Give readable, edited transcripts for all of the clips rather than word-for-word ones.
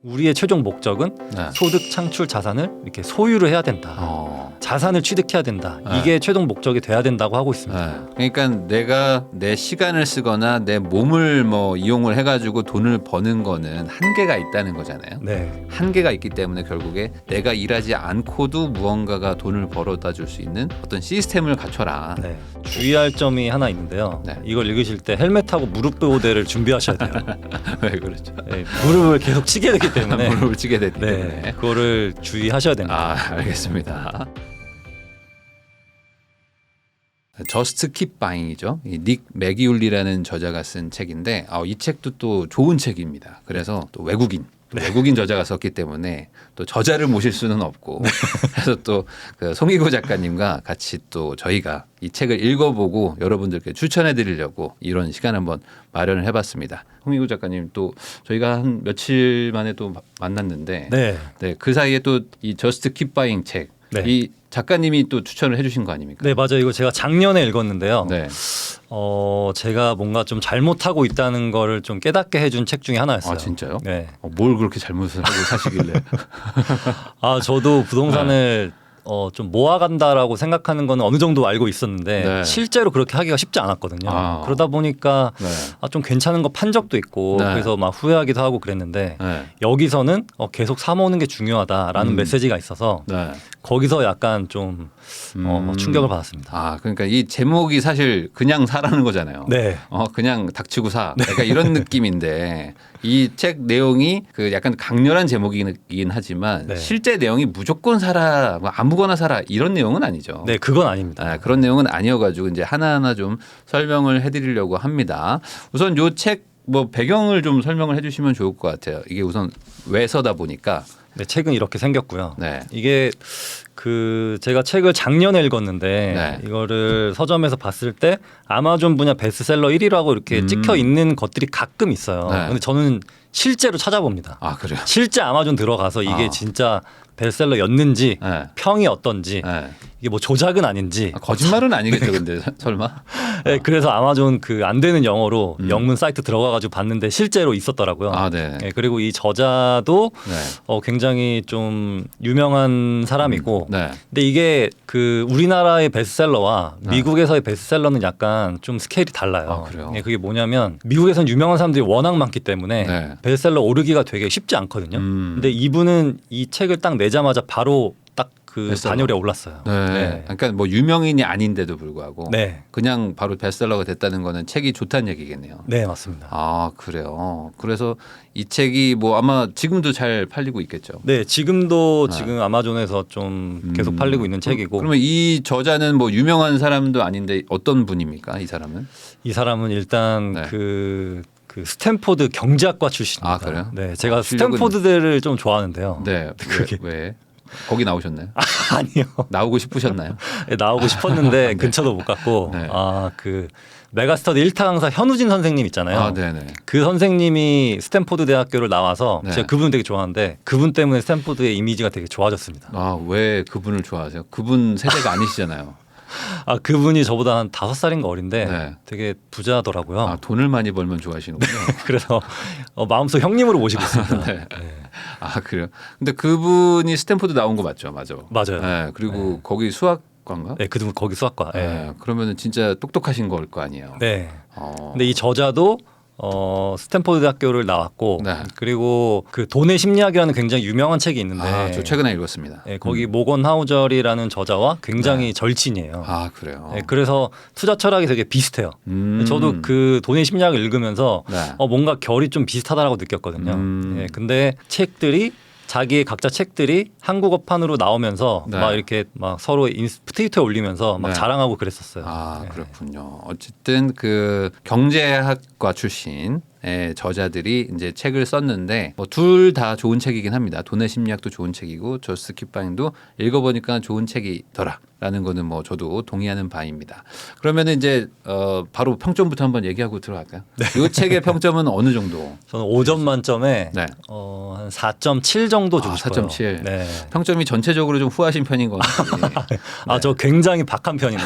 우리의 최종 목적은 네. 소득 창출 자산을 이렇게 소유를 해야 된다. 자산을 취득해야 된다. 네. 이게 최종 목적이 돼야 된다고 하고 있습니다. 네. 그러니까 내가 내 시간을 쓰거나 내 몸을 뭐 이용을 해가지고 돈을 버는 거는 한계가 있다는 거잖아요. 네. 한계가 있기 때문에 결국에 내가 일하지 않고도 무언가가 돈을 벌어다 줄 수 있는 어떤 시스템을 갖춰라. 네. 주의할 점이 하나 있는데요. 네. 이걸 읽으실 때 헬멧하고 무릎 보호대를 준비하셔야 돼요. 왜 그렇죠? 네, 무릎을 계속 치게 되기 때문에 무릎을 치게 됐기 네, 때문에. 그거를 주의하셔야 됩니다. 아, 알겠습니다. 저스트 킵 바잉이죠. 닉 매기울리라는 저자가 쓴 책인데 이 책도 또 좋은 책입니다. 그래서 또 외국인 저자가 썼기 때문에 또 저자를 모실 수는 없고 그래서 또 그 송희구 작가님과 같이 또 저희가 이 책을 읽어보고 여러분들께 추천해 드리려고 이런 시간 한번 마련을 해봤습니다. 송희구 작가님 또 저희가 한 며칠 만에 또 만났는데 네. 네, 그 사이에 또 이 저스트 킵 바잉 책 네. 이 작가님이 또 추천을 해주신 거 아닙니까? 네, 맞아요. 이거 제가 작년에 읽었는데요. 네. 제가 뭔가 좀 잘못하고 있다는 거를 좀 깨닫게 해준 책 중에 하나였어요. 아 진짜요? 네. 뭘 그렇게 잘못을 하고 사시길래? 저도 부동산을 좀 모아간다라고 생각하는 거는 어느 정도 알고 있었는데 네. 실제로 그렇게 하기가 쉽지 않았거든요. 그러다 보니까 네. 좀 괜찮은 거 판 적도 있고 네. 그래서 막 후회하기도 하고 그랬는데 네. 여기서는 계속 사모으는 게 중요하다라는 메시지가 있어서 네. 거기서 약간 좀 충격을 받았습니다. 그러니까 이 제목이 사실 그냥 사라는 거잖아요. 네. 그냥 닥치고 사. 약간 이런 느낌인데 이 책 내용이 그 약간 강렬한 제목이긴 하지만 네. 실제 내용이 무조건 사라, 뭐 아무거나 사라 이런 내용은 아니죠. 네, 그건 아닙니다. 그런 내용은 아니어가지고 이제 하나하나 좀 설명을 해드리려고 합니다. 우선 요 책 뭐 배경을 좀 설명을 해주시면 좋을 것 같아요. 이게 우선 외서다 보니까. 네, 책은 이렇게 생겼고요. 네. 이게 제가 책을 작년에 읽었는데 네. 이거를 서점에서 봤을 때 아마존 분야 베스트셀러 1위라고 이렇게 찍혀 있는 것들이 가끔 있어요. 네. 근데 저는 실제로 찾아봅니다. 그래요? 실제 아마존 들어가서 이게 진짜 베스트셀러였는지 네. 평이 어떤지 네. 이게 뭐 조작은 아닌지 거짓말은 아니겠죠, 근데 설마? 네, 그래서 아마존 안 되는 영어로 영문 사이트 들어가가지고 봤는데 실제로 있었더라고요. 네. 네, 그리고 이 저자도 네. 굉장히 좀 유명한 사람이고, 네. 근데 이게 우리나라의 베스트셀러와 미국에서의 베스트셀러는 약간 좀 스케일이 달라요. 그래요? 네, 그게 뭐냐면 미국에서는 유명한 사람들이 워낙 많기 때문에 네. 베스트셀러 오르기가 되게 쉽지 않거든요. 근데 이분은 이 책을 딱 내자마자 바로 딱 베스트셀러. 반열에 올랐어요. 네. 그러니까 뭐 유명인이 아닌데도 불구하고 네. 그냥 바로 베스트셀러가 됐다는 거는 책이 좋다는 얘기겠네요. 네, 맞습니다. 그래요. 그래서 이 책이 뭐 아마 지금도 잘 팔리고 있겠죠. 네, 지금도 지금 아마존에서 좀 계속 팔리고 있는 책이고. 그러면 이 저자는 뭐 유명한 사람도 아닌데 어떤 분입니까? 이 사람은? 이 사람은 일단 네. 그 스탠포드 경제학과 출신입니다. 그래요? 네, 제가 실력은... 스탠포드대를 좀 좋아하는데요. 네. 왜? 거기 나오셨나요? 아니요. 나오고 싶으셨나요? 네, 나오고 싶었는데 근처도 못 갔고. 네. 메가스터디 1타 강사 현우진 선생님 있잖아요. 네네. 그 선생님이 스탠포드 대학교를 나와서 네. 제가 그분을 되게 좋아하는데 그분 때문에 스탠포드의 이미지가 되게 좋아졌습니다. 왜 그분을 좋아하세요? 그분 세대가 아니시잖아요. 그분이 저보다 한 5살인가 어린데 네. 되게 부자더라고요. 돈을 많이 벌면 좋아하시는군요. 그래서 마음속 형님으로 모시고 있습니다. 네. 그래요. 근데 그분이 스탠포드 나온 거 맞죠? 맞아요. 네. 그리고 거기 수학과인가? 네, 그분 거기 수학과. 네. 그러면은 진짜 똑똑하신 걸 거 아니에요. 네. 근데 이 저자도 스탠포드 대학교를 나왔고, 네. 그리고 돈의 심리학이라는 굉장히 유명한 책이 있는데, 저 최근에 읽었습니다. 네, 거기 모건 하우절이라는 저자와 굉장히 절친이에요. 그래요. 네, 그래서 투자 철학이 되게 비슷해요. 저도 돈의 심리학을 읽으면서 뭔가 결이 좀 비슷하다라고 느꼈거든요. 네, 근데 자기의 각자 책들이 한국어판으로 나오면서 막 이렇게 막 서로 트위터에 올리면서 막 자랑하고 그랬었어요. 그렇군요. 어쨌든 그 경제학과 출신의 저자들이 이제 책을 썼는데 둘 다 좋은 책이긴 합니다. 돈의 심리학도 좋은 책이고 저스트 킵 바잉도 읽어보니까 좋은 책이더라라는 거는 뭐 저도 동의하는 바입니다. 그러면은 이제 바로 평점부터 한번 얘기하고 들어갈까요? 이 책의 평점은 어느 정도? 저는 5점 만점에 네. 한 4.7 정도 주고 싶어요. 4.7. 네. 평점이 전체적으로 좀 후하신 편인 건지. 저 굉장히 박한 편인데.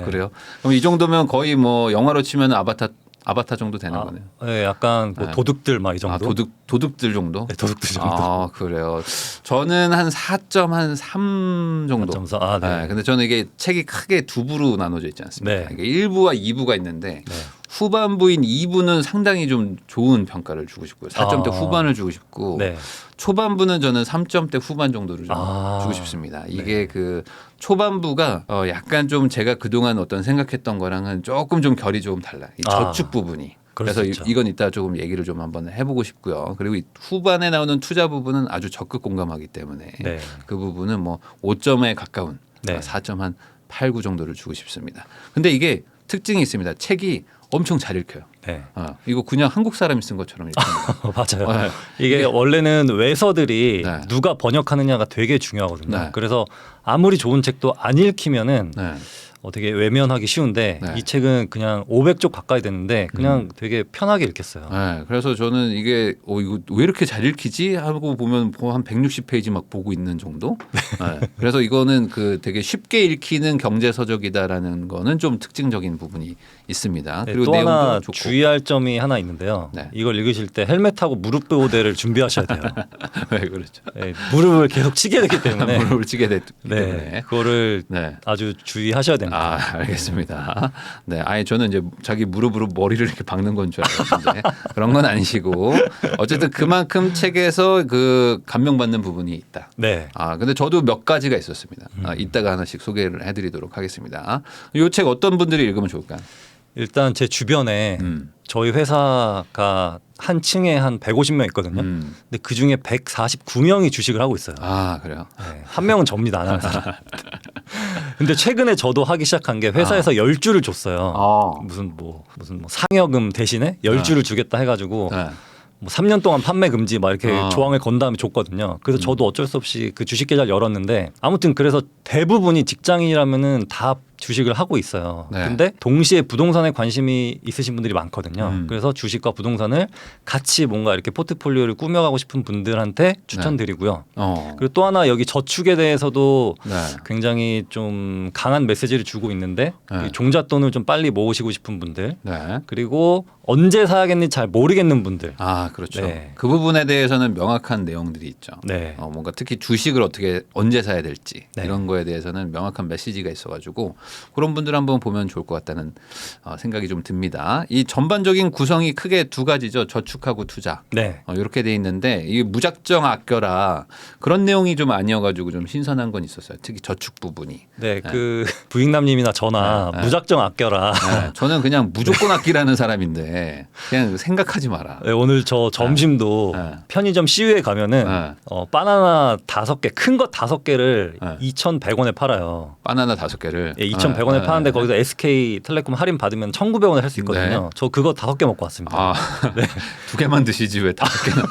그래요? 그럼 이 정도면 거의 뭐 영화로 치면 아바타 아바타 정도 되는 거네요. 네, 약간 뭐 네. 도둑들 막 이 정도. 도둑들 정도? 네, 도둑들 정도. 아, 그래요. 저는 한 4.3 정도. 4.4. 아, 네. 네. 근데 저는 이게 책이 크게 두 부로 나눠져 있지 않습니까? 네. 이게 1부와 2부가 있는데 네. 후반부인 2부는 상당히 좀 좋은 평가를 주고 싶고요. 4점대 아. 후반을 주고 싶고 네. 초반부는 저는 3점대 후반 정도를 좀 아. 주고 싶습니다. 이게 그 초반부가 약간 좀 제가 그동안 어떤 생각했던 거랑은 조금 좀 결이 조금 달라요. 이 저축 부분이. 그럴 그래서 수 있죠. 이건 이따 조금 얘기를 좀 한번 해보고 싶고요. 그리고 이 후반에 나오는 투자 부분은 아주 적극 공감하기 때문에 네. 그 부분은 뭐 5점에 가까운 네. 4.8, 9 정도를 주고 싶습니다. 근데 이게 특징이 있습니다. 책이 엄청 잘 읽혀요. 네. 이거 그냥 한국 사람이 쓴 것처럼 읽힙니다. 맞아요. 네. 이게 원래는 외서들이 네. 누가 번역하느냐가 되게 중요하거든요. 네. 그래서 아무리 좋은 책도 안 읽히면은 네. 되게 외면하기 쉬운데 네. 이 책은 그냥 500쪽 가까이 됐는데 그냥 되게 편하게 읽겠어요. 네, 그래서 저는 이게 이거 왜 이렇게 잘 읽히지 하고 보면 한 160페이지 막 보고 있는 정도. 네, 그래서 이거는 그 되게 쉽게 읽히는 경제 서적이다라는 거는 좀 특징적인 부분이 있습니다. 네, 그리고 또 내용도 하나 좋고. 주의할 점이 하나 있는데요. 네. 이걸 읽으실 때 헬멧하고 무릎 보호대를 준비하셔야 돼요. 네, 그렇죠. 네, 무릎을 계속 치게 되기 때문에 무릎을 치게 됐기 네, 때문에. 그거를 네. 아주 주의하셔야 됩니다. 알겠습니다. 네, 아니 저는 이제 자기 무릎으로 머리를 이렇게 박는 건 줄 알았는데 그런 건 아니시고 어쨌든 그만큼 책에서 그 감명받는 부분이 있다. 네. 근데 저도 몇 가지가 있었습니다. 이따가 하나씩 소개를 해드리도록 하겠습니다. 이 책 어떤 분들이 읽으면 좋을까요? 일단 제 주변에 저희 회사가 한 층에 한 150명 있거든요. 근데 그 중에 149명이 주식을 하고 있어요. 그래요? 네, 한 명은 접니다. 안 하는 사람. 근데 최근에 저도 하기 시작한 게 회사에서 10주를 줬어요. 무슨 뭐 상여금 대신에 10주를 주겠다 해가지고 네. 뭐 3년 동안 판매 금지 막 이렇게 아. 조항을 건 다음에 줬거든요. 그래서 저도 어쩔 수 없이 그 주식 계좌를 열었는데 아무튼 그래서 대부분이 직장인이라면은 다 주식을 하고 있어요. 네. 근데 동시에 부동산에 관심이 있으신 분들이 많거든요. 그래서 주식과 부동산을 같이 뭔가 이렇게 포트폴리오를 꾸며가고 싶은 분들한테 추천드리고요. 그리고 또 하나 여기 저축에 대해서도 네. 굉장히 좀 강한 메시지를 주고 있는데 네. 이 종잣돈을 좀 빨리 모으시고 싶은 분들 네. 그리고 언제 사야겠는지 잘 모르겠는 분들 그렇죠. 네. 그 부분에 대해서는 명확한 내용들이 있죠. 네. 뭔가 특히 주식을 어떻게 언제 사야 될지 네. 이런 거에 대해서는 명확한 메시지가 있어가지고 그런 분들 한번 보면 좋을 것 같다는 생각이 좀 듭니다. 이 전반적인 구성이 크게 두 가지죠. 저축하고 투자. 네. 이렇게 돼 있는데 이게 무작정 아껴라 그런 내용이 좀 아니어가지고 좀 신선한 건 있었어요. 특히 저축 부분이. 네, 그 부익남님이나 저나 네. 무작정 아껴라. 네, 저는 그냥 무조건 아끼라는 사람인데 그냥 생각하지 마라. 네, 오늘 저 점심도 네. 편의점 CU에 가면은 네. 바나나 5개, 큰 것 5개를 네. 2,100원에 팔아요. 바나나 5개를. 예, 2,100원에 파는데 거기서 SK텔레콤 할인 받으면 1,900원에 살 수 있거든요. 네. 저 그거 5개 먹고 왔습니다. 두 개만 드시지 왜 5개나.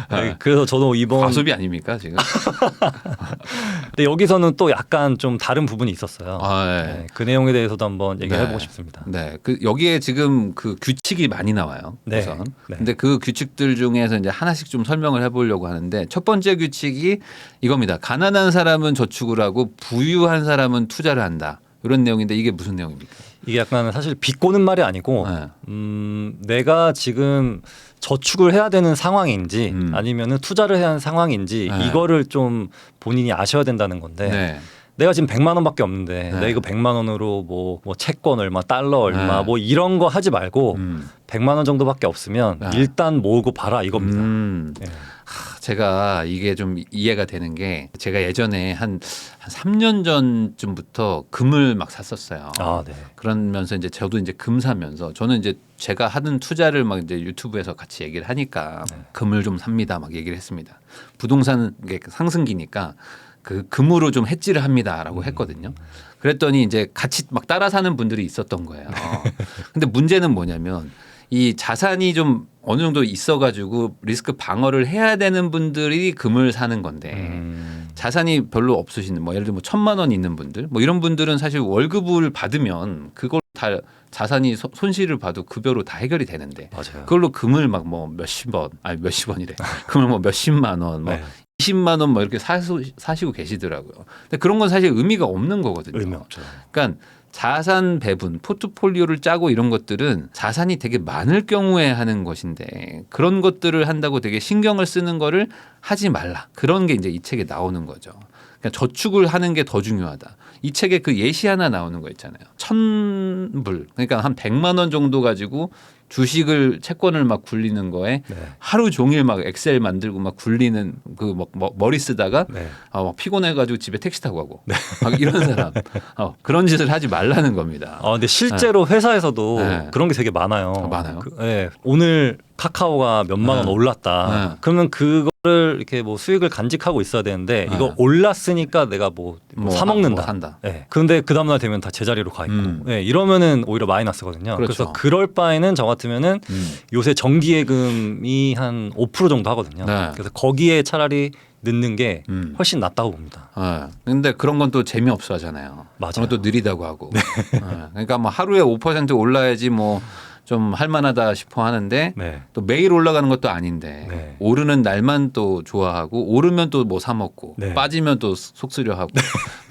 네, 그래서 저도 이번 과소비 아닙니까 지금? 근데 여기서는 또 약간 좀 다른 부분이 있었어요. 네. 네, 그 내용에 대해서도 한번 얘기해 네. 보고 싶습니다. 네, 그 여기에 지금 그 규칙이 많이 나와요. 네. 우선. 네. 근데 그 규칙들 중에서 이제 하나씩 좀 설명을 해보려고 하는데 첫 번째 규칙이 이겁니다. 가난한 사람은 저축을 하고 부유한 사람은 투자를 한다. 이런 내용인데 이게 무슨 내용입니까? 이게 약간 사실 비꼬는 말이 아니고 네. 내가 지금 저축을 해야 되는 상황인지 아니면은 투자를 해야 하는 상황인지 네. 이거를 좀 본인이 아셔야 된다는 건데 네. 내가 지금 100만 원밖에 없는데 네. 내가 이거 100만 원으로 뭐 채권 얼마, 달러 얼마 네. 뭐 이런 거 하지 말고 100만 원 정도밖에 없으면 네. 일단 모으고 봐라 이겁니다. 네. 제가 이게 좀 이해가 되는 게 제가 예전에 한 3년 전쯤부터 금을 막 샀었어요. 네. 그러면서 이제 저도 이제 금 사면서 저는 이제 제가 하는 투자를 막 이제 유튜브에서 같이 얘기를 하니까 금을 좀 삽니다. 막 얘기를 했습니다. 부동산 상승기니까 그 금으로 좀 해지를 합니다라고 했거든요. 그랬더니 이제 같이 막 따라 사는 분들이 있었던 거예요. 근데 문제는 뭐냐면 이 자산이 좀 어느 정도 있어가지고 리스크 방어를 해야 되는 분들이 금을 사는 건데 자산이 별로 없으신 뭐 예를 들면 1,000만 원 있는 분들 뭐 이런 분들은 사실 월급을 받으면 그걸 다 자산이 손실을 봐도 급여로 다 해결이 되는데 맞아요. 그걸로 금을 막 뭐 몇십 원이래 금을 뭐 몇십만 원 뭐 네. 20만 원 뭐 이렇게 사시고 계시더라고요. 근데 그런 건 사실 의미가 없는 거거든요. 의미 없죠. 그러니까 자산 배분, 포트폴리오를 짜고 이런 것들은 자산이 되게 많을 경우에 하는 것인데 그런 것들을 한다고 되게 신경을 쓰는 거를 하지 말라. 그런 게 이제 이 책에 나오는 거죠. 그러니까 저축을 하는 게 더 중요하다. 이 책에 그 예시 하나 나오는 거 있잖아요. 1,000불, 그러니까 한 100만 원 정도 가지고 주식을 채권을 막 굴리는 거에 네. 하루 종일 막 엑셀 만들고 막 굴리는 그 막 머리 쓰다가 네. 막 피곤해가지고 집에 택시 타고 가고 막 이런 사람 그런 짓을 하지 말라는 겁니다. 근데 실제로 회사에서도 네. 그런 게 되게 많아요. 많아요? 네. 오늘 카카오가 몇만 원 네. 올랐다. 네. 그러면 그거를 이렇게 뭐 수익을 간직하고 있어야 되는데 이거 올랐으니까 내가 뭐 사 먹는다. 뭐 산다. 네. 근데 그 다음날 되면 다 제자리로 가 있고. 네. 이러면은 오히려 마이너스거든요. 그렇죠. 그래서 그럴 바에는 저 같으면은 요새 정기예금이 한 5% 정도 하거든요. 네. 그래서 거기에 차라리 넣는 게 훨씬 낫다고 봅니다. 근데 그런 건 또 재미없어 하잖아요. 맞아요. 그런 것도 느리다고 하고. 그러니까 뭐 하루에 5% 올라야지 뭐 좀 할만하다 싶어 하는데 네. 또 매일 올라가는 것도 아닌데 네. 오르는 날만 또 좋아하고 오르면 또 뭐 사 먹고 네. 빠지면 또 속쓰려 하고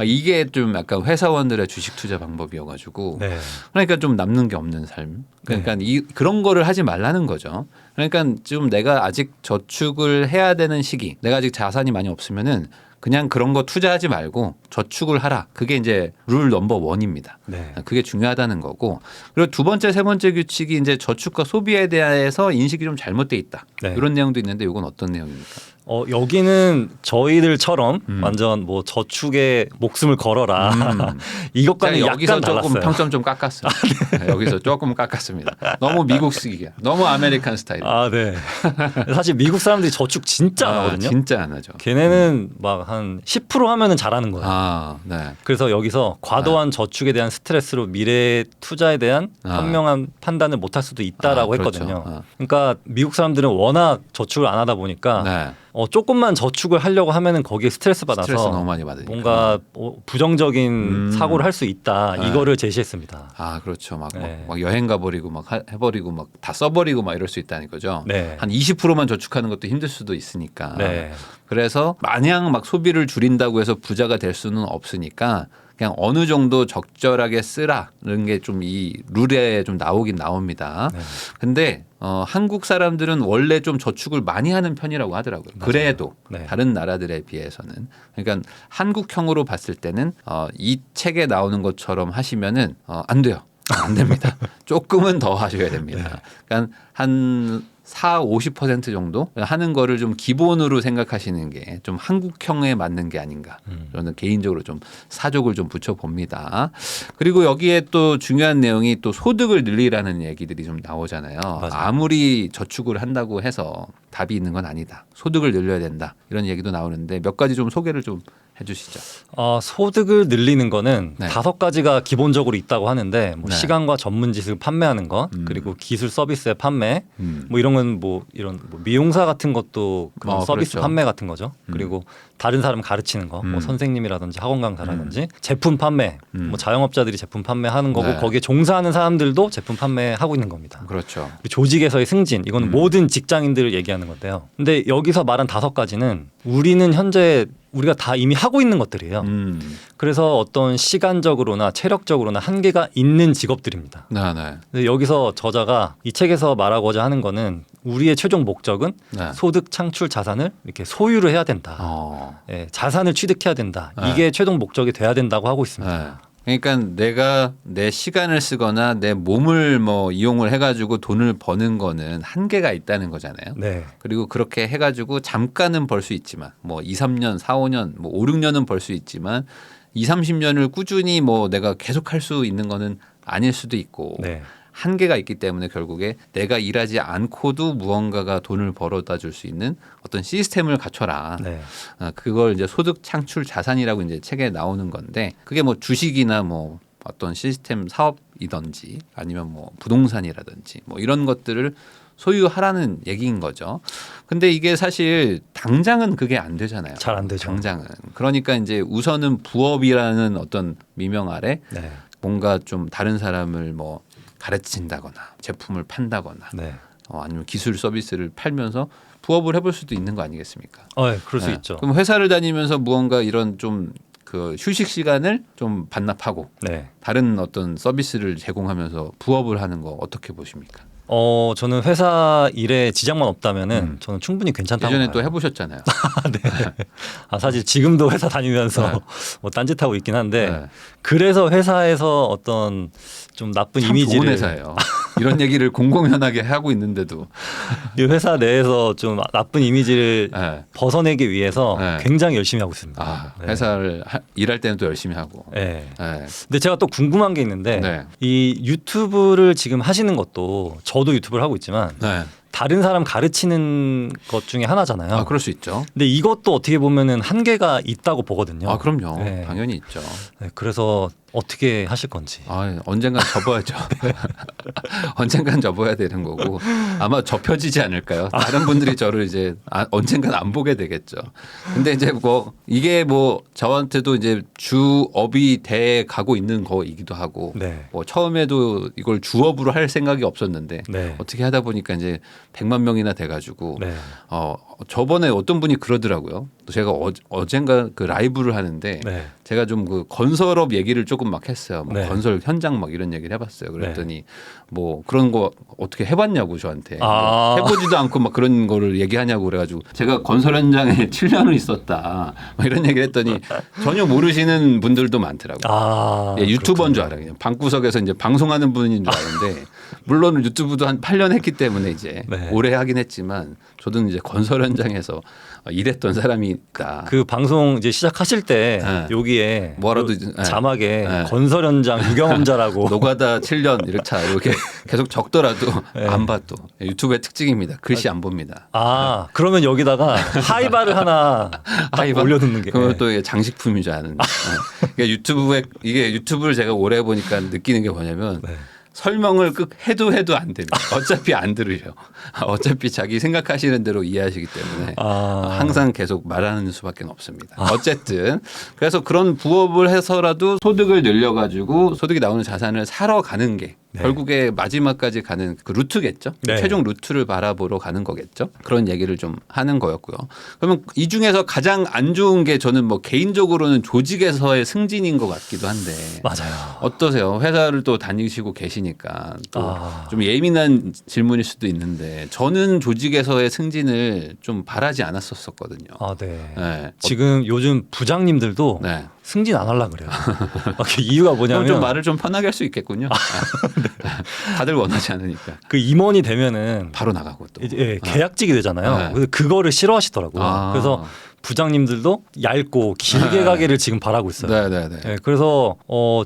이게 좀 약간 회사원들의 주식 투자 방법이어가지고 네. 그러니까 좀 남는 게 없는 삶. 그러니까 그런 거를 하지 말라는 거죠. 그러니까 좀 내가 아직 저축을 해야 되는 시기, 내가 아직 자산이 많이 없으면은 그냥 그런 거 투자하지 말고 저축을 하라. 그게 이제 룰 넘버 1입니다. 네. 그게 중요하다는 거고. 그리고 두 번째, 세 번째 규칙이 이제 저축과 소비에 대해서 인식이 좀 잘못돼 있다. 네. 이런 내용도 있는데 이건 어떤 내용입니까? 여기는 저희들처럼 완전 뭐 저축에 목숨을 걸어라 이것과는 제가 약간 여기서 조금 달랐어요. 평점 좀 깎았어요. 네, 여기서 조금 깎았습니다. 너무 미국식이야. 너무 아메리칸 스타일. 네. 사실 미국 사람들이 저축 진짜 안 하거든요. 진짜 안 하죠. 걔네는 막 한 10% 하면은 잘하는 거예요. 네. 그래서 여기서 과도한 저축에 대한 스트레스로 미래 투자에 대한 현명한 판단을 못할 수도 있다라고 그렇죠. 했거든요. 그러니까 미국 사람들은 워낙 저축을 안 하다 보니까 네. 조금만 저축을 하려고 하면은 거기에 스트레스 받아서 스트레스 너무 많이 받으니까. 뭔가 부정적인 사고를 할 수 있다. 이거를 제시했습니다. 그렇죠. 막 네. 여행 가버리고 막 해버리고 막 다 써버리고 막 이럴 수 있다는 거죠. 네. 한 20%만 저축하는 것도 힘들 수도 있으니까. 네. 그래서 마냥 막 소비를 줄인다고 해서 부자가 될 수는 없으니까 그냥 어느 정도 적절하게 쓰라는 게 좀 이 룰에 좀 나오긴 나옵니다. 네. 근데 한국 사람들은 원래 좀 저축을 많이 하는 편이라고 하더라고요. 맞아요. 그래도 네. 다른 나라들에 비해서는. 그러니까 한국형으로 봤을 때는 이 책에 나오는 것처럼 하시면은 안 돼요. 안 됩니다. 조금은 더 하셔야 됩니다. 그러니까 한 40~50% 정도 하는 거를 좀 기본으로 생각하시는 게 좀 한국형에 맞는 게 아닌가. 저는 개인적으로 좀 사족을 좀 붙여봅니다. 그리고 여기에 또 중요한 내용이 또 소득을 늘리라는 얘기들이 좀 나오잖아요. 맞아요. 아무리 저축을 한다고 해서 답이 있는 건 아니다. 소득을 늘려야 된다. 이런 얘기도 나오는데 몇 가지 좀 소개를 좀 해주시죠. 소득을 늘리는 거는 네. 5가지가 기본적으로 있다고 하는데 뭐 네. 시간과 전문 지식을 판매하는 것 그리고 기술 서비스의 판매 뭐 이런 건 뭐 이런 뭐 미용사 같은 것도 그런 서비스 그렇죠. 판매 같은 거죠. 그리고 다른 사람 가르치는 거, 뭐 선생님이라든지 학원 강사라든지 제품 판매, 뭐 자영업자들이 제품 판매하는 거고 네. 거기에 종사하는 사람들도 제품 판매하고 있는 겁니다. 그렇죠. 그리고 조직에서의 승진 이거는 모든 직장인들을 얘기하는 건데요. 근데 여기서 말한 5가지는 우리는 현재 우리가 다 이미 하고 있는 것들이에요. 그래서 어떤 시간적으로나 체력적으로나 한계가 있는 직업들입니다. 네. 근데 여기서 저자가 이 책에서 말하고자 하는 거는 우리의 최종 목적은 네. 소득 창출 자산을 이렇게 소유를 해야 된다. 예, 자산을 취득해야 된다. 이게 최종 목적이 돼야 된다고 하고 있습니다. 네. 그러니까 내가 내 시간을 쓰거나 내 몸을 뭐 이용을 해가지고 돈을 버는 거는 한계가 있다는 거잖아요. 네. 그리고 그렇게 해가지고 잠깐은 벌 수 있지만 뭐 2~3년, 4~5년, 뭐 5~6년은 벌 수 있지만 2~30년을 꾸준히 뭐 내가 계속 할 수 있는 거는 아닐 수도 있고 네. 한계가 있기 때문에 결국에 내가 일하지 않고도 무언가가 돈을 벌어다 줄 수 있는 어떤 시스템을 갖춰라. 네. 그걸 이제 소득 창출 자산이라고 이제 책에 나오는 건데 그게 뭐 주식이나 뭐 어떤 시스템 사업이든지 아니면 뭐 부동산이라든지 뭐 이런 것들을 소유하라는 얘기인 거죠. 근데 이게 사실 당장은 그게 안 되잖아요. 잘 안 되죠. 당장은. 그러니까 이제 우선은 부업이라는 어떤 미명 아래 네. 뭔가 좀 다른 사람을 뭐 가르친다거나 제품을 판다거나 네. 아니면 기술 서비스를 팔면서 부업을 해볼 수도 있는 거 아니겠습니까? 네, 그럴 수 네. 있죠. 그럼 회사를 다니면서 무언가 이런 좀 그 휴식 시간을 좀 반납하고 네. 다른 어떤 서비스를 제공하면서 부업을 하는 거 어떻게 보십니까? 저는 회사 일에 지장만 없다면은 저는 충분히 괜찮다고 예전에 봐요. 또 해보셨잖아요. 네. 사실 지금도 회사 다니면서 네. 뭐 딴짓하고 있긴 한데 네. 그래서 회사에서 어떤 좀 나쁜 참 이미지를 좋은 회사예요. 이런 얘기를 공공연하게 하고 있는데도 이 회사 내에서 좀 나쁜 이미지를 네. 벗어내기 위해서 네. 굉장히 열심히 하고 있습니다. 아, 네. 회사를 일할 때는 또 열심히 하고. 네. 네. 근데 제가 또 궁금한 게 있는데 네. 이 유튜브를 지금 하시는 것도 저도 유튜브를 하고 있지만 네. 다른 사람 가르치는 것 중에 하나잖아요. 아, 그럴 수 있죠. 근데 이것도 어떻게 보면은 한계가 있다고 보거든요. 아, 그럼요. 네. 당연히 있죠. 네, 그래서 어떻게 하실 건지. 아, 언젠간 접어야죠. 언젠간 접어야 되는 거고 아마 접혀지지 않을까요? 다른 분들이 저를 이제 언젠간 안 보게 되겠죠. 근데 이제 뭐 이게 뭐 저한테도 이제 주업이 돼 가고 있는 거이기도 하고 네. 뭐 처음에도 이걸 주업으로 할 생각이 없었는데 네. 어떻게 하다 보니까 이제 100만 명이나 돼가지고 네. 저번에 어떤 분이 그러더라고요. 제가 어젠가 그 라이브를 하는데 네. 제가 좀 그 건설업 얘기를 조금 막 했어요. 막 네. 건설 현장 막 이런 얘기를 해봤어요. 그랬더니 뭐 그런 거 어떻게 해봤냐고 저한테 해보지도 않고 막 그런 거를 얘기하냐고 그래가지고 제가 건설 현장에 7년을 있었다 막 이런 얘기를 했더니 전혀 모르시는 분들도 많더라고요. 예, 유튜버인 줄 알아요. 그냥 방구석에서 이제 방송하는 분인 줄 아는데 물론 유튜브도 한 8년 했기 때문에 이제 네. 오래 하긴 했지만 저도 이제 건설 현장에서 일했던 사람이니까 그 방송 이제 시작하실 때 네. 여기에 뭐라도 자막에 네. 건설 현장 유경험자라고 노가다 7년 이렇게 계속 적더라도 네. 안 봐 또 유튜브의 특징입니다. 글씨 안 봅니다. 그러면 여기다가 하이바를 하나 딱 올려놓는 게 그건 또 이게 장식품인 줄 아는. 그러니까 이게 유튜브를 제가 오래 해보니까 느끼는 게 뭐냐면 네. 설명을 해도 안 됩니다. 어차피 안 들으셔. 어차피 자기 생각하시는 대로 이해하시기 때문에 항상 계속 말하는 수밖에 없습니다. 어쨌든 그래서 그런 부업을 해서라도 소득을 늘려가지고 소득이 나오는 자산을 사러 가는 게 네. 결국에 마지막까지 가는 그 루트겠죠. 네. 최종 루트를 바라보러 가는 거겠죠. 그런 얘기를 좀 하는 거였고요. 그러면 이 중에서 가장 안 좋은 게 저는 뭐 개인적으로는 조직에서의 승진인 것 같기도 한데 맞아요. 어떠세요? 회사를 또 다니시고 계시니까 또 좀 예민한 질문일 수도 있는데 저는 조직에서의 승진을 좀 바라지 않았었거든요. 네. 네. 지금 요즘 부장님들도 네. 승진 안 하려고 그래요. 이유가 뭐냐면 좀 말을 좀 편하게 할 수 있겠군요. 다들 원하지 않으니까. 그 임원이 되면은 바로 나가고 또. 이제 계약직이 되잖아요. 네. 그래서 그거를 싫어하시더라고요. 그래서 부장님들도 얇고 길게 가기를 지금 바라고 있어요. 네네네. 네, 그래서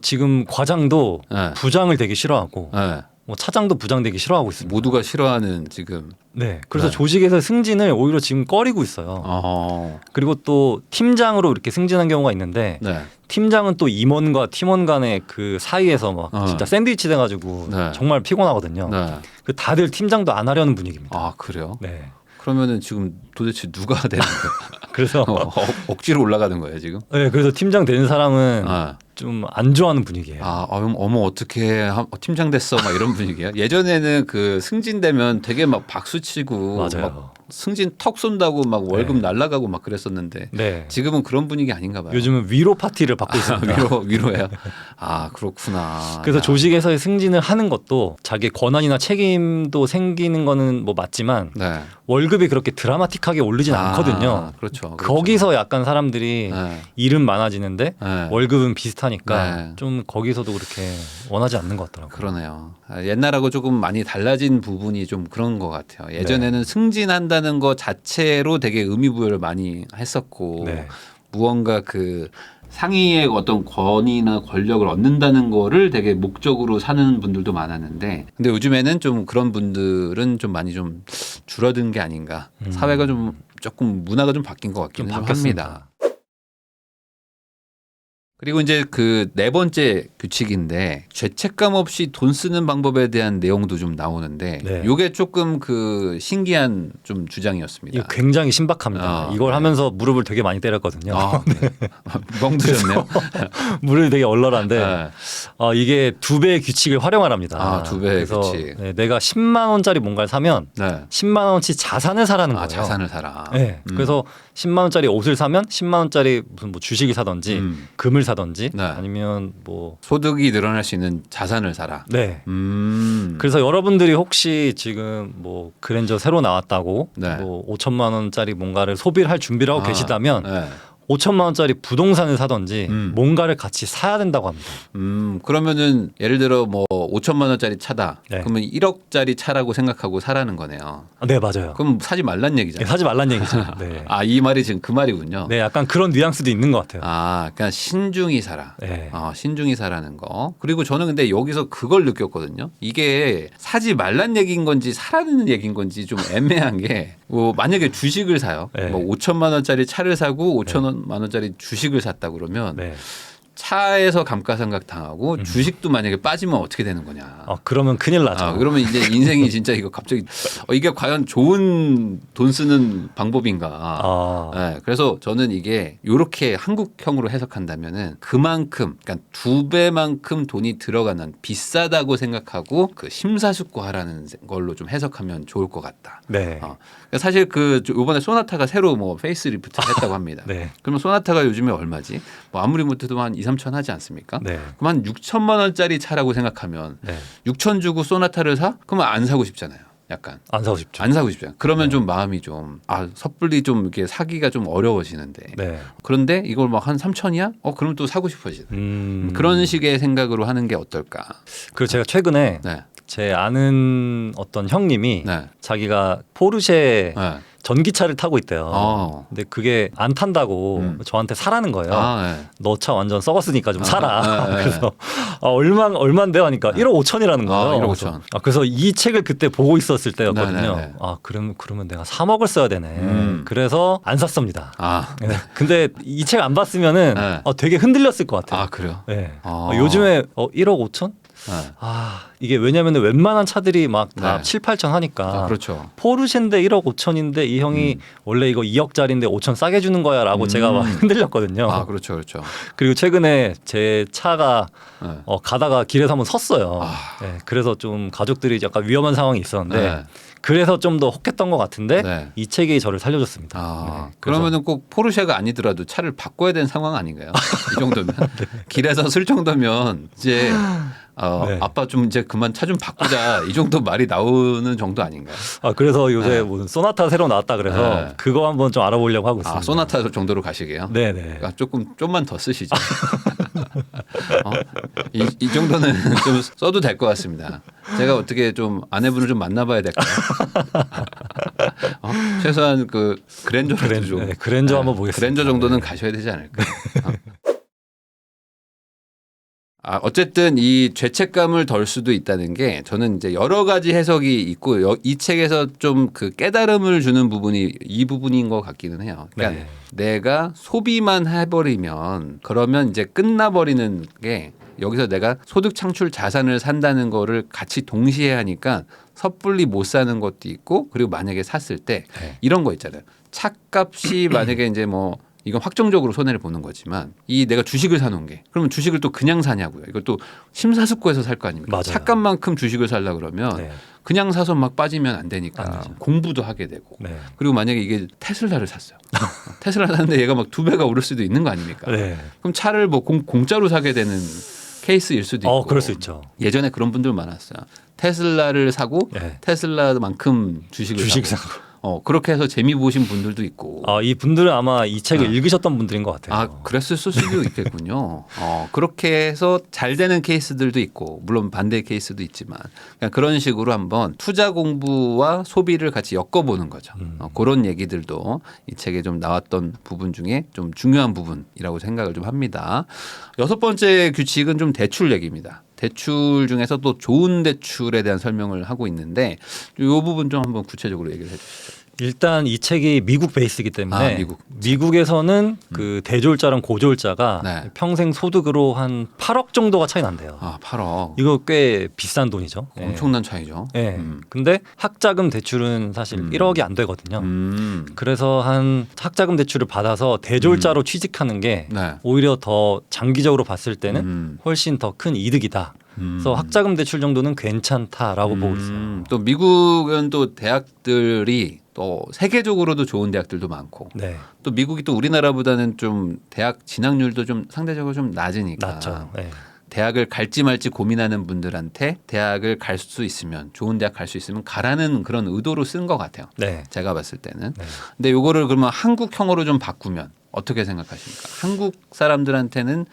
지금 과장도 네. 부장을 되게 싫어하고 네. 뭐 차장도 부장 되기 싫어하고 있습니다. 모두가 싫어하는 지금. 네. 그래서 네. 조직에서 승진을 오히려 지금 꺼리고 있어요. 그리고 또 팀장으로 이렇게 승진한 경우가 있는데 네. 팀장은 또 임원과 팀원 간의 그 사이에서 막 진짜 샌드위치 돼가지고 네. 정말 피곤하거든요. 네. 그 다들 팀장도 안 하려는 분위기입니다. 아 그래요? 네. 그러면은 지금 도대체 누가 되는 거예요? 그래서 억지로 올라가는 거예요 지금? 네, 그래서 팀장 되는 사람은 좀 안 좋아하는 분위기예요. 어머 어떻게 팀장 됐어 막 이런 분위기야. 예전에는 그 승진되면 되게 막 박수 치고 맞아요. 막 승진 턱 쏜다고 막 월급 날라가고 막 그랬었는데 네. 지금은 그런 분위기 아닌가 봐요. 요즘은 위로 파티를 받고 있습니다. 위로예요. 그렇구나. 그래서 조직에서의 승진을 하는 것도 자기 권한이나 책임도 생기는 거는 뭐 맞지만 네. 월급이 그렇게 드라마틱하게 오르진 않거든요. 그렇죠. 거기서 약간 사람들이 네. 일은 많아지는데 네. 월급은 비슷하니까 네. 좀 거기서도 그렇게 원하지 않는 것 같더라고요. 그러네요. 옛날하고 조금 많이 달라진 부분이 좀 그런 것 같아요. 예전에는 승진한다는 것 자체로 되게 의미부여를 많이 했었고 네. 무언가 그 상위의 어떤 권위나 권력을 얻는다는 거를 되게 목적으로 사는 분들도 많았는데 근데 요즘에는 좀 그런 분들은 좀 많이 좀 줄어든 게 아닌가. 사회가 좀 조금 문화가 좀 바뀐 것 같기는 좀 합니다. 그리고 이제 그 네 번째 규칙인데 죄책감 없이 돈 쓰는 방법에 대한 내용도 좀 나오는데 네. 이게 조금 그 신기한 좀 주장이었습니다. 이거 굉장히 신박합니다. 이걸 네. 하면서 무릎을 되게 많이 때렸거든요. 네. 멍 드셨네요. 무릎이 되게 얼얼한데 네. 이게 2배의 규칙을 활용하랍니다. 2배의 그래서 규칙. 네, 내가 10만 원짜리 뭔가를 사면 네. 10만 원치 자산을 사라는 거예요. 자산을 사라. 네. 그래서 10만 원짜리 옷을 사면 10만 원짜리 무슨 뭐 주식을 사든지 금을 사든지 네. 아니면 뭐 소득이 늘어날 수 있는 자산을 사라. 네. 그래서 여러분들이 혹시 지금 뭐 그랜저 새로 나왔다고 네. 뭐 5천만 원짜리 뭔가를 소비를 할 준비를 하고 계시다면 네. 5천만 원짜리 부동산을 사든지 뭔가를 같이 사야 된다고 합니다. 그러면은 예를 들어 뭐 5천만 원짜리 차다. 네. 그러면 1억짜리 차라고 생각하고 사라는 거네요. 네, 맞아요. 그럼 사지 말란 네, 얘기잖아요. 사지 말란 얘기죠. 네. 이 말이 지금 그 말이군요. 네, 약간 그런 뉘앙스도 있는 것 같아요. 그러니까 신중히 사라. 네. 신중히 사라는 거. 그리고 저는 근데 여기서 그걸 느꼈거든요. 이게 사지 말란 얘기인 건지 사라는 얘기인 건지 좀 애매한 게 뭐 만약에 주식을 사요. 네. 뭐 5천만 원짜리 차를 사고 5천만 원짜리 주식을 샀다 그러면 네. 차에서 감가상각 당하고 주식도 만약에 빠지면 어떻게 되는 거냐. 그러면 큰일 나죠. 그러면 이제 인생이 진짜 이거 갑자기 이게 과연 좋은 돈 쓰는 방법인가. 네, 그래서 저는 이게 이렇게 한국형으로 해석한다면은 그만큼 그러니까 2배만큼 돈이 들어가는 비싸다고 생각하고 그 심사숙고하라는 걸로 좀 해석하면 좋을 것 같다. 네. 사실 그 이번에 소나타가 새로 뭐 페이스리프트 했다고 합니다. 네. 그러면 소나타가 요즘에 얼마지? 뭐 아무리 못해도 한 2, 3천 하지 않습니까? 네. 그럼 한 6천만 원짜리 차라고 생각하면 네. 6천 주고 소나타를 사? 그러면 안 사고 싶잖아요. 약간 안 사고 싶죠. 안 사고 싶잖아요. 그러면 좀 마음이 좀 섣불리 좀 이렇게 사기가 좀 어려워지는데. 네. 그런데 이걸 막 한 3천이야? 그럼 또 사고 싶어지는. 그런 식의 생각으로 하는 게 어떨까? 그리고 제가 최근에 네. 제 아는 어떤 형님이 네. 자기가 포르쉐 네. 전기차를 타고 있대요. 근데 그게 안 탄다고 저한테 사라는 거예요. 네. 너 차 완전 썩었으니까 좀 사라. 네. 그래서 얼마인데요? 하니까 1억 5천이라는 거예요. 1억 5천. 그래서 이 책을 그때 보고 있었을 때였거든요. 네. 그러면 내가 3억을 써야 되네. 그래서 안 샀습니다. 네. 근데 이 책 안 봤으면은 네. 되게 흔들렸을 것 같아요. 그래요? 네. 요즘에 1억 5천? 네. 이게 왜냐면 웬만한 차들이 막 다 네. 7, 8천 하니까. 그렇죠. 포르쉐인데 1억 5천인데 이 형이 원래 이거 2억짜리인데 5천 싸게 주는 거야라고 제가 막 흔들렸거든요. 그렇죠. 그렇죠. 그리고 최근에 제 차가 네. 가다가 길에서 한번 섰어요. 네, 그래서 좀 가족들이 약간 위험한 상황이 있었는데 네. 그래서 좀 더 혹했던 것 같은데 네. 이 책이 저를 살려줬습니다. 네, 그러면은 꼭 포르쉐가 아니더라도 차를 바꿔야 되는 상황 아닌가요? 이 정도면 길에서 쓸 정도면 이제 네. 아빠 좀 이제 그만 차 좀 바꾸자 이 정도 말이 나오는 정도 아닌가요? 그래서 요새 무슨 소나타 새로 나왔다 그래서 그거 한번 좀 알아보려고 하고 있습니다. 소나타 정도로 가시게요? 네네. 좀만 더 쓰시죠. 이 정도는 좀 써도 될 것 같습니다. 제가 어떻게 좀 아내분을 좀 만나봐야 될까요? 최소한 그 그랜저라도 좀 그랜저 한번 보겠습니다. 그랜저 정도는 가셔야 되지 않을까? 어쨌든 이 죄책감을 덜 수도 있다는 게 저는 이제 여러 가지 해석이 있고 이 책에서 좀 그 깨달음을 주는 부분이 이 부분인 것 같기는 해요. 그러니까 내가 소비만 해버리면 그러면 이제 끝나버리는 게 여기서 내가 소득 창출 자산을 산다는 거를 같이 동시에 하니까 섣불리 못 사는 것도 있고 그리고 만약에 샀을 때 이런 거 있잖아요. 차값이 만약에 이제 뭐 이건 확정적으로 손해를 보는 거지만 이 내가 주식을 사놓은 게 그러면 주식을 또 그냥 사냐고요. 이것도 심사숙고해서 살 거 아닙니까? 맞아요. 차값만큼 주식을 살라 그러면 그냥 사서 막 빠지면 안 되니까 공부도 하게 되고 그리고 만약에 이게 테슬라를 샀어요. 테슬라 샀는데 얘가 막 2배가 오를 수도 있는 거 아닙니까? 그럼 차를 뭐 공짜로 사게 되는 케이스일 수도 있고. 그럴 수 있죠. 예전에 그런 분들 많았어요. 테슬라를 사고 테슬라만큼 주식을 사고. 그렇게 해서 재미 보신 분들도 있고. 이 분들은 아마 이 책을 읽으셨던 분들인 것 같아요. 그랬을 수도 있겠군요. 그렇게 해서 잘 되는 케이스들도 있고 물론 반대 케이스도 있지만 그냥 그런 식으로 한번 투자 공부와 소비를 같이 엮어보는 거죠. 그런 얘기들도 이 책에 좀 나왔던 부분 중에 좀 중요한 부분이라고 생각을 좀 합니다. 6번째 규칙은 좀 대출 얘기입니다. 대출 중에서 또 좋은 대출에 대한 설명을 하고 있는데 이 부분 좀 한번 구체적으로 얘기를 해 주시죠. 일단 이 책이 미국 베이스이기 때문에 미국에서는 그 대졸자랑 고졸자가 네. 평생 소득으로 한 8억 정도가 차이 난대요. 아, 8억. 이거 꽤 비싼 돈이죠. 엄청난 차이죠. 예. 근데 학자금 대출은 사실 1억이 안 되거든요. 그래서 한 학자금 대출을 받아서 대졸자로 취직하는 게 네. 오히려 더 장기적으로 봤을 때는 훨씬 더 큰 이득이다. 그래서 학자금 대출 정도는 괜찮다라고 보고 있어요. 또 미국은 또 대학들이 또 세계적으로도 좋은 대학들도 많고 네. 또 미국이 또 우리나라보다는 좀 대학 진학률도 좀 상대적으로 좀 낮으니까 낮죠. 네. 대학을 갈지 말지 고민하는 분들한테 대학을 갈 수 있으면 좋은 대학 갈 수 있으면 가라는 그런 의도로 쓴 것 같아요. 네. 제가 봤을 때는. 네. 근데 요거를 그러면 한국형으로 좀 바꾸면 어떻게 생각하십니까? 한국 사람들한테는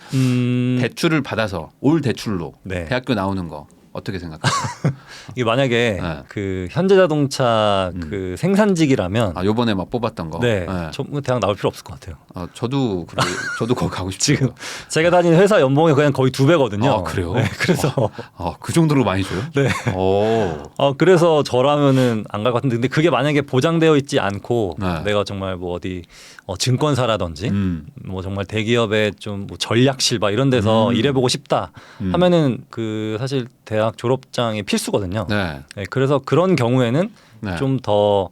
대출을 받아서 올 대출로 네. 대학교 나오는 거 어떻게 생각하세요? 이게 만약에 네. 그 현대자동차 그 생산직이라면 아, 요번에 막 뽑았던 거. 네. 네. 저 대학 나올 필요 없을 것 같아요. 저도 거기 가고 싶어요. 지금 제가 다니는 회사 연봉이 그냥 거의 2배거든요. 아, 그래요? 네, 그래서 그 정도로 많이 줘요? 네. 그래서 저라면은 안 갈 것 같은데 근데 그게 만약에 보장되어 있지 않고 네. 내가 정말 뭐 어디 증권사라든지 뭐 정말 대기업의 좀 뭐 전략실 막 이런 데서 일해보고 싶다 하면은 그 사실 대학 졸업장이 필수거든요. 네. 네, 그래서 그런 경우에는 네. 좀 더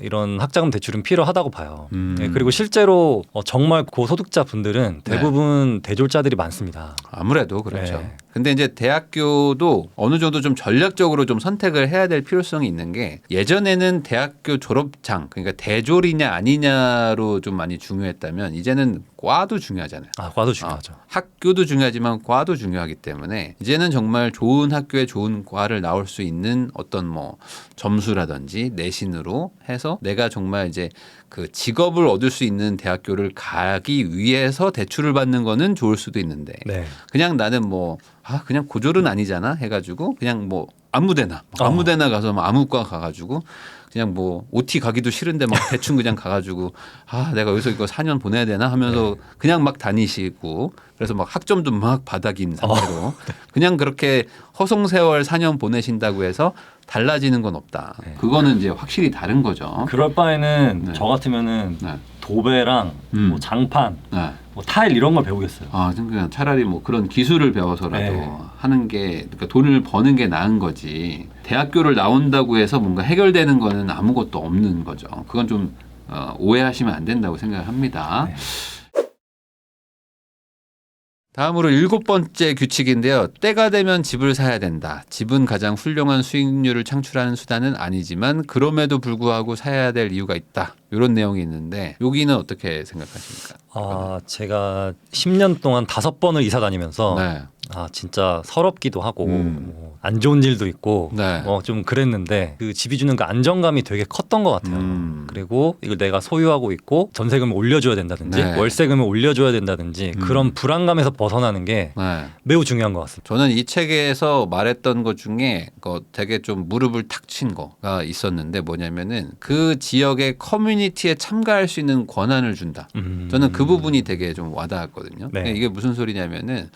이런 학자금 대출은 필요하다고 봐요. 네, 그리고 실제로 정말 고소득자 분들은 대부분 대졸자들이 많습니다. 아무래도 그렇죠. 네. 근데 이제 대학교도 어느 정도 좀 전략적으로 좀 선택을 해야 될 필요성이 있는 게 예전에는 대학교 졸업장 그러니까 대졸이냐 아니냐로 좀 많이 중요했다면 이제는 과도 중요하잖아요. 과도 중요하죠. 학교도 중요하지만 과도 중요하기 때문에 이제는 정말 좋은 학교에 좋은 과를 나올 수 있는 어떤 뭐 점수라든지 내신으로 해서 내가 정말 이제 그 직업을 얻을 수 있는 대학교를 가기 위해서 대출을 받는 거는 좋을 수도 있는데 네. 그냥 나는 뭐 그냥 고졸은 아니잖아 해가지고 그냥 뭐 아무데나 가서 뭐 아무과 가가지고 그냥 뭐 OT 가기도 싫은데 막 대충 그냥 가가지고 내가 여기서 이거 4년 보내야 되나 하면서 그냥 막 다니시고 그래서 막 학점도 막 바닥인 상태로 그냥 그렇게 허송세월 4년 보내신다고 해서 달라지는 건 없다. 그거는 이제 확실히 다른 거죠. 그럴 바에는 네. 저 같으면은 네. 도배랑 뭐 장판, 네. 뭐 타일 이런 걸 배우겠어요. 그냥 차라리 뭐 그런 기술을 배워서라도 하는 게 그러니까 돈을 버는 게 나은 거지. 대학교를 나온다고 해서 뭔가 해결되는 거는 아무것도 없는 거죠. 그건 좀 오해하시면 안 된다고 생각합니다. 네. 다음으로 7번째 규칙인데요. 때가 되면 집을 사야 된다. 집은 가장 훌륭한 수익률을 창출하는 수단은 아니지만 그럼에도 불구하고 사야 될 이유가 있다. 이런 내용이 있는데 여기는 어떻게 생각하십니까? 제가 10년 동안 5번을 이사 다니면서 네. 진짜 서럽기도 하고 뭐안 좋은 일도 있고 네. 좀 그랬는데 그 집이 주는 그 안정감이 되게 컸던 것 같아요. 그리고 이걸 내가 소유하고 있고 전세금을 올려줘야 된다든지 네. 월세금을 올려줘야 된다든지 그런 불안감에서 벗어나는 게 네. 매우 중요한 것 같습니다. 저는 이 책에서 말했던 것 중에 되게 좀 무릎을 탁 친 거가 있었는데 뭐냐면은 그 지역의 커뮤니티에 참가할 수 있는 권한을 준다. 저는 그 부분이 되게 좀 와닿았거든요. 네. 이게 무슨 소리냐면은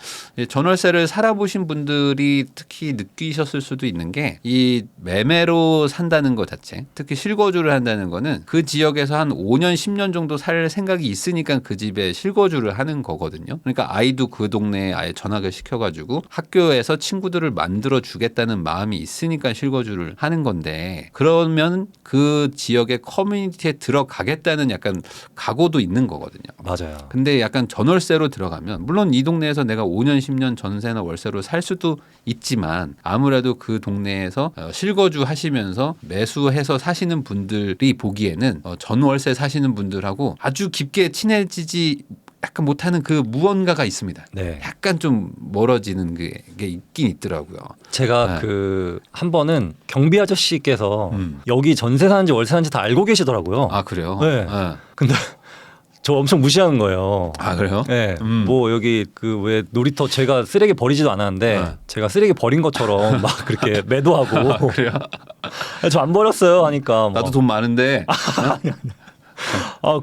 전월세를 살아보신 분들이 특히 느끼셨을 수도 있는 게 이 매매로 산다는 것 자체, 특히 실거주를 한다는 거는 그 지역에서 한 5년, 10년 정도 살 생각이 있으니까 그 집에 실거주를 하는 거거든요. 그러니까 아이도 그 동네에 아예 전학을 시켜가지고 학교에서 친구들을 만들어 주겠다는 마음이 있으니까 실거주를 하는 건데 그러면 그 지역의 커뮤니티에 들어가겠다는 약간 각오도 있는 거거든요. 맞아요. 근데 약간 전월세로 들어가면 물론 이 동네에서 내가 5년, 10년 전세나 월세로 살 수도 있지만 아무래도 그 동네에서 실거주 하시면서 매수해서 사시는 분들이 보기에는 전월세 사시는 분들하고 아주 깊게 친해지지 약간 못하는 그 무언가가 있습니다. 네. 약간 좀 멀어지는 게 있긴 있더라고요. 제가 한 번은 경비 아저씨께서 여기 전세 사는지 월세 사는지 다 알고 계시더라고요. 그래요? 네. 근데 저 엄청 무시하는 거예요. 그래요? 네. 뭐 여기 그 왜 놀이터 제가 쓰레기 버리지도 않았는데 제가 쓰레기 버린 것처럼 막 그렇게 매도하고. 그래요? 저 안 버렸어요 하니까. 나도 돈 많은데.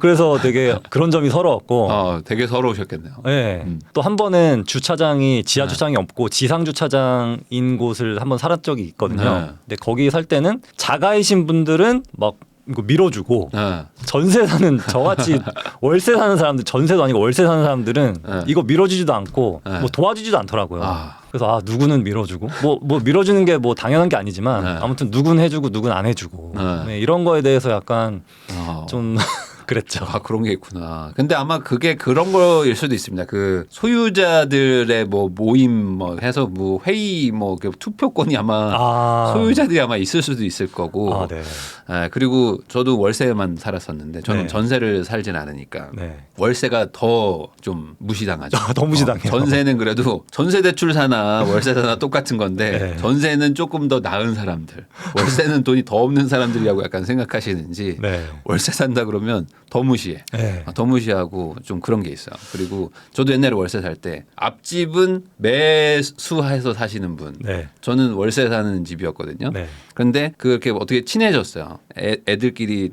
그래서 되게 그런 점이 서러웠고. 되게 서러우셨겠네요. 네. 또 한 번은 주차장이 지하 주차장이 없고 지상 주차장인 곳을 한번 살았 적이 있거든요. 네. 근데 거기 살 때는 자가이신 분들은 막 이거 밀어주고 네. 전세 사는 저같이 월세 사는 사람들 전세도 아니고 월세 사는 사람들은 네. 이거 밀어주지도 않고 네. 뭐 도와주지도 않더라고요. 아. 그래서 누구는 밀어주고 뭐 밀어주는 게 뭐 당연한 게 아니지만 네. 아무튼 누구는 해주고 누구는 안 해주고 네. 네, 이런 거에 대해서 약간 어. 좀 그랬죠. 아 그런 게 있구나. 근데 아마 그게 그런 거일 수도 있습니다. 그 소유자들의 뭐 모임 뭐 해서 뭐 회의 뭐 투표권이 아마 소유자들이 아마 있을 수도 있을 거고. 네. 네, 그리고 저도 월세만 살았었는데 저는 네. 전세를 살진 않으니까 네. 월세가 더 좀 무시당하죠. 더 무시당해요. 전세는 그래도 전세 대출 사나 월세 사나 똑같은 건데 네. 전세는 조금 더 나은 사람들, 월세는 돈이 더 없는 사람들이라고 약간 생각하시는지 네. 월세 산다 그러면 더 무시해. 네. 더 무시하고 좀 그런 게 있어요. 그리고 저도 옛날에 월세 살 때 앞집은 매수해서 사시는 분, 네. 저는 월세 사는 집이었거든요. 네. 그런데 그렇게 어떻게 친해졌어요. 애들끼리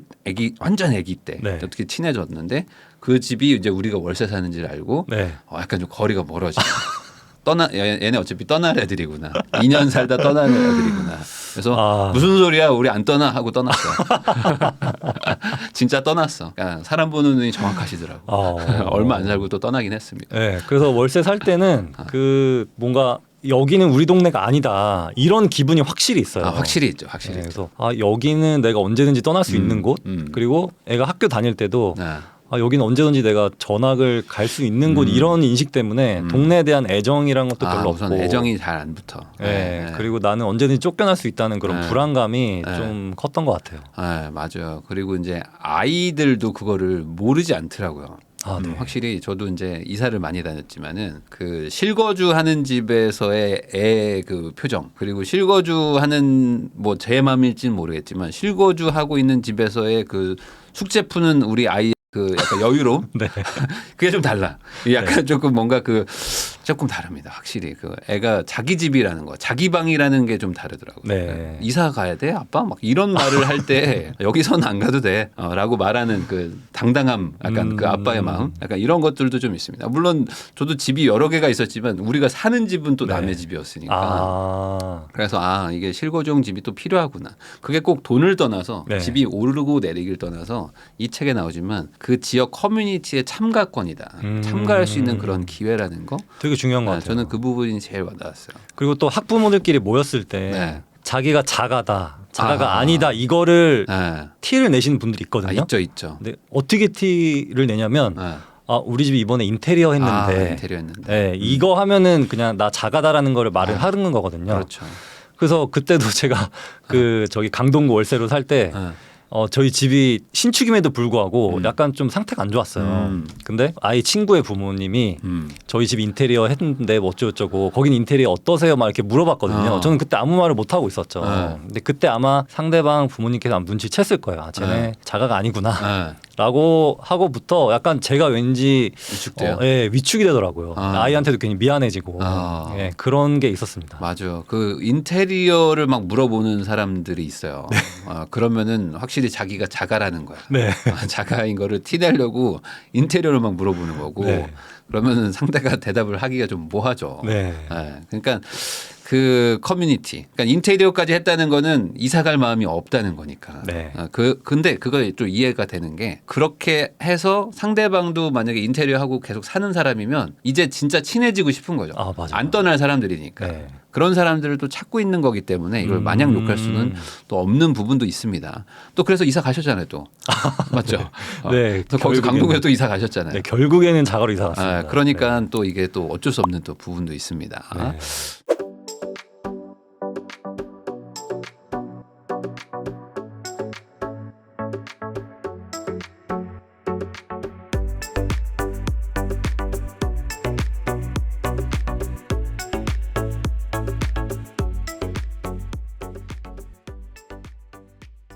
완전 애기 때 네. 어떻게 친해졌는데 그 집이 이제 우리가 월세 사는지를 알고 네. 약간 좀 거리가 멀어져. 얘네 어차피 떠날 애들이구나. 2년 살다 떠날 애들이구나. 그래서 무슨 소리야 우리 안 떠나 하고 떠났어. 진짜 떠났어. 그러니까 사람 보는 눈이 정확하시더라고. 얼마 안 살고 또 떠나긴 했습니다. 네. 그래서 월세 살 때는 그 뭔가 여기는 우리 동네가 아니다 이런 기분이 확실히 있어요. 확실히 있죠. 확실히. 네, 그래서 여기는 내가 언제든지 떠날 수 있는 곳 그리고 애가 학교 다닐 때도 여기는 언제든지 내가 전학을 갈 수 있는 곳 이런 인식 때문에 동네에 대한 애정이란 것도 별로 우선 없고 애정이 잘 안 붙어. 네. 그리고 나는 언제든지 쫓겨날 수 있다는 그런 불안감이 좀 컸던 것 같아요. 맞아요. 그리고 이제 아이들도 그거를 모르지 않더라고요. 네. 확실히 저도 이제 이사를 많이 다녔지만은 그 실거주 하는 집에서의 애 그 표정 그리고 실거주 하는 뭐 제 맘일지는 모르겠지만 실거주 하고 있는 집에서의 그 숙제 푸는 우리 아이 그 약간 여유로움 네. 그게 좀 달라. 약간 조금 뭔가 조금 다릅니다. 확실히 그 애가 자기 집이라는 거, 자기 방이라는 게 좀 다르더라고요. 네. 이사 가야 돼, 아빠? 막 이런 말을 할 때 여기서는 안 가도 돼.라고 말하는 그 당당함, 약간 그 아빠의 마음, 약간 이런 것들도 좀 있습니다. 물론 저도 집이 여러 개가 있었지만 우리가 사는 집은 또 남의 집이었으니까. 그래서 이게 실거주용 집이 또 필요하구나. 그게 꼭 돈을 떠나서 집이 오르고 내리기를 떠나서 이 책에 나오지만 그 지역 커뮤니티의 참가권이다. 참가할 수 있는 그런 기회라는 거. 되게 중요한 것 같아요. 저는 그 부분이 제일 와닿았어요. 그리고 또 학부모들끼리 모였을 때 자기가 자가가 아니다 이거를 티를 내시는 분들이 있거든요. 있죠. 근데 어떻게 티를 내냐면 우리 집이 이번에 인테리어 했는데, 이거 하면은 그냥 나 자가다라는 거를 말을 하는 거거든요. 그렇죠. 그래서 그때도 제가 저기 강동구 월세로 살 때 저희 집이 신축임에도 불구하고 약간 좀 상태가 안 좋았어요. 근데 아이 친구의 부모님이 저희 집 인테리어 했는데 뭐 어쩌고저쩌고 거긴 인테리어 어떠세요? 막 이렇게 물어봤거든요. 저는 그때 아무 말을 못 하고 있었죠. 근데 그때 아마 상대방 부모님께서 아마 눈치챘을 거예요. 쟤네 자가가 아니구나. 라고 하고부터 약간 제가 왠지 위축이 되더라고요. 아이한테도 괜히 미안해지고 그런 게 있었습니다. 맞아요. 그 인테리어를 막 물어보는 사람들이 있어요. 그러면은 확실히 자기가 자가라는 거야. 자가인 거를 티내려고 인테리어를 막 물어보는 거고 그러면은 상대가 대답을 하기가 좀 뭐하죠. 그러니까 그 커뮤니티, 그러니까 인테리어까지 했다는 거는 이사 갈 마음이 없다는 거니까. 근데 그거 좀 이해가 되는 게 그렇게 해서 상대방도 만약에 인테리어 하고 계속 사는 사람이면 이제 진짜 친해지고 싶은 거죠. 안 떠날 사람들이니까. 그런 사람들을 또 찾고 있는 거기 때문에 이걸 마냥 욕할 수는 또 없는 부분도 있습니다. 또 그래서 이사 가셨잖아요, 또. 맞죠? 또 거기서 강동구에 또 이사 가셨잖아요. 결국에는 자가로 이사 갔습니다. 그러니까 또 이게 또 어쩔 수 없는 또 부분도 있습니다.